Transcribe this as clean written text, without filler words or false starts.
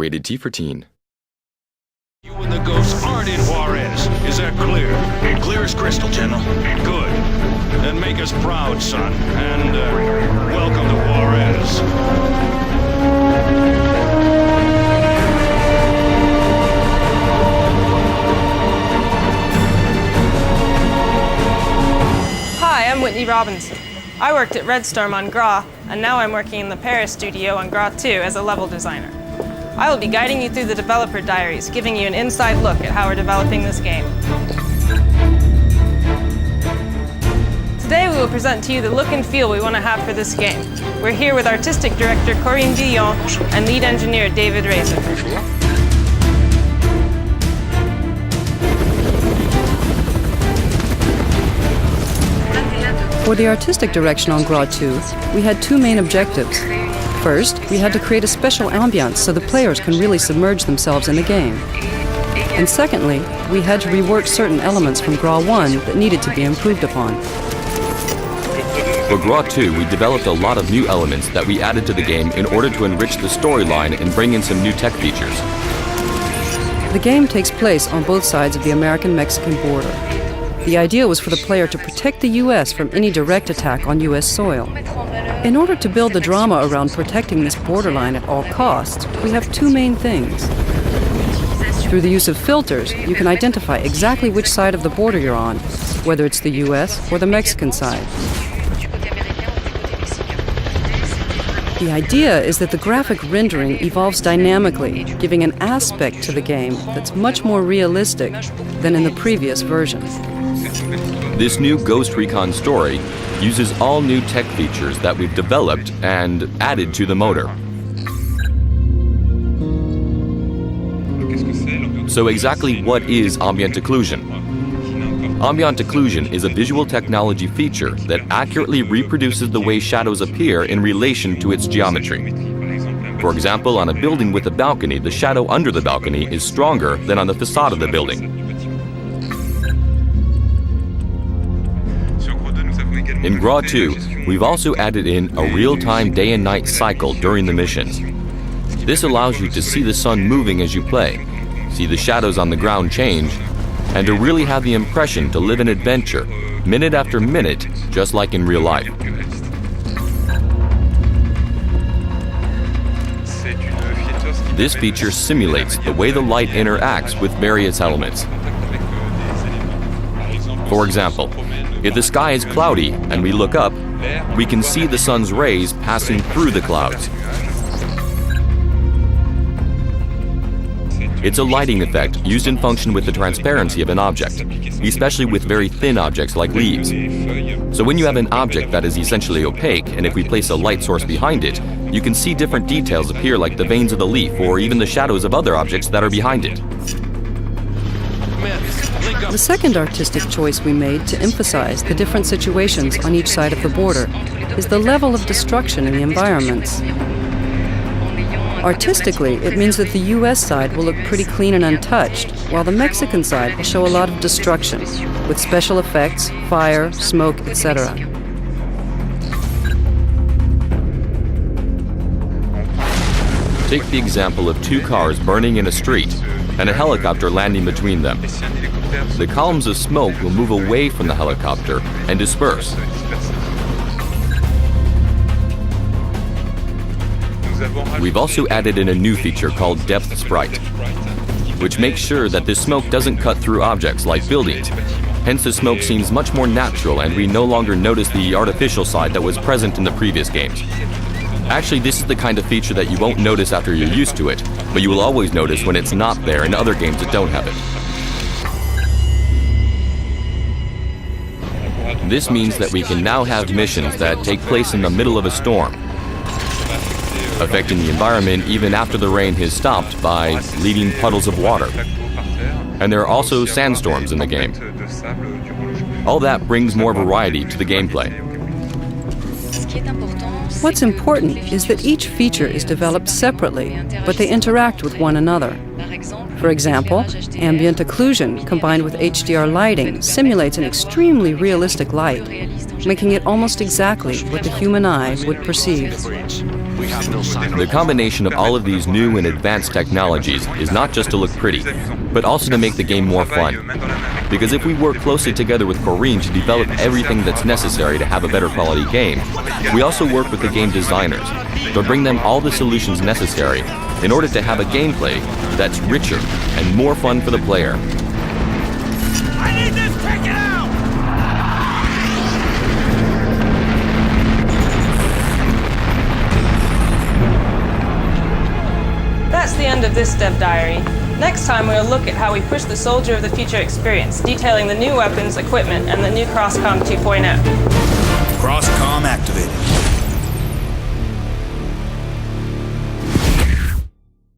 Rated T for Teen. You and the ghosts aren't in Juarez. Is that clear? Clear as crystal, General. Good. Then make us proud, son. And, welcome to Juarez. Hi, I'm Whitney Robinson. I worked at Red Storm on Gras, and now I'm working in the Paris studio on Gras 2 as a level designer. I will be guiding you through the developer diaries, giving you an inside look at how we're developing this game. Today we will present to you the look and feel we want to have for this game. We're here with artistic director Corinne Dillon and lead engineer David Razor. For the artistic direction on Gras 2, we had two main objectives. First, we had to create a special ambience so the players can really submerge themselves in the game. And secondly, we had to rework certain elements from Gras 1 that needed to be improved upon. For Gras 2, we developed a lot of new elements that we added to the game in order to enrich the storyline and bring in some new tech features. The game takes place on both sides of the American-Mexican border. The idea was for the player to protect the U.S. from any direct attack on U.S. soil. In order to build the drama around protecting this borderline at all costs, we have two main things. Through the use of filters, you can identify exactly which side of the border you're on, whether it's the U.S. or the Mexican side. The idea is that the graphic rendering evolves dynamically, giving an aspect to the game that's much more realistic than in the previous version. This new Ghost Recon story uses all new tech features that we've developed and added to the motor. So exactly what is ambient occlusion? Ambient occlusion is a visual technology feature that accurately reproduces the way shadows appear in relation to its geometry. For example, on a building with a balcony, the shadow under the balcony is stronger than on the facade of the building. In Gras 2, we've also added in a real-time day and night cycle during the missions. This allows you to see the sun moving as you play, see the shadows on the ground change, and to really have the impression to live an adventure, minute after minute, just like in real life. This feature simulates the way the light interacts with various elements. For example, if the sky is cloudy and we look up, we can see the sun's rays passing through the clouds. It's a lighting effect used in function with the transparency of an object, especially with very thin objects like leaves. So when you have an object that is essentially opaque, and if we place a light source behind it, you can see different details appear like the veins of the leaf or even the shadows of other objects that are behind it. The second artistic choice we made to emphasize the different situations on each side of the border is the level of destruction in the environments. Artistically, it means that the U.S. side will look pretty clean and untouched, while the Mexican side will show a lot of destruction, with special effects, fire, smoke, etc. Take the example of two cars burning in a street and a helicopter landing between them. The columns of smoke will move away from the helicopter and disperse. We've also added in a new feature called Depth Sprite, which makes sure that this smoke doesn't cut through objects like buildings. Hence, the smoke seems much more natural and we no longer notice the artificial side that was present in the previous games. Actually, this is the kind of feature that you won't notice after you're used to it, but you will always notice when it's not there in other games that don't have it. This means that we can now have missions that take place in the middle of a storm, affecting the environment even after the rain has stopped by leaving puddles of water. And there are also sandstorms in the game. All that brings more variety to the gameplay. What's important is that each feature is developed separately, but they interact with one another. For example, ambient occlusion combined with HDR lighting simulates an extremely realistic light, making it almost exactly what the human eye would perceive. The combination of all of these new and advanced technologies is not just to look pretty, but also to make the game more fun. Because if we work closely together with Corinne to develop everything that's necessary to have a better quality game, we also work with the game designers to bring them all the solutions necessary in order to have a gameplay that's richer and more fun for the player. I need this taken out! That's the end of this dev diary. Next time we'll look at how we push the Soldier of the Future experience, detailing the new weapons, equipment, and the new Crosscom 2.0. Crosscom activated.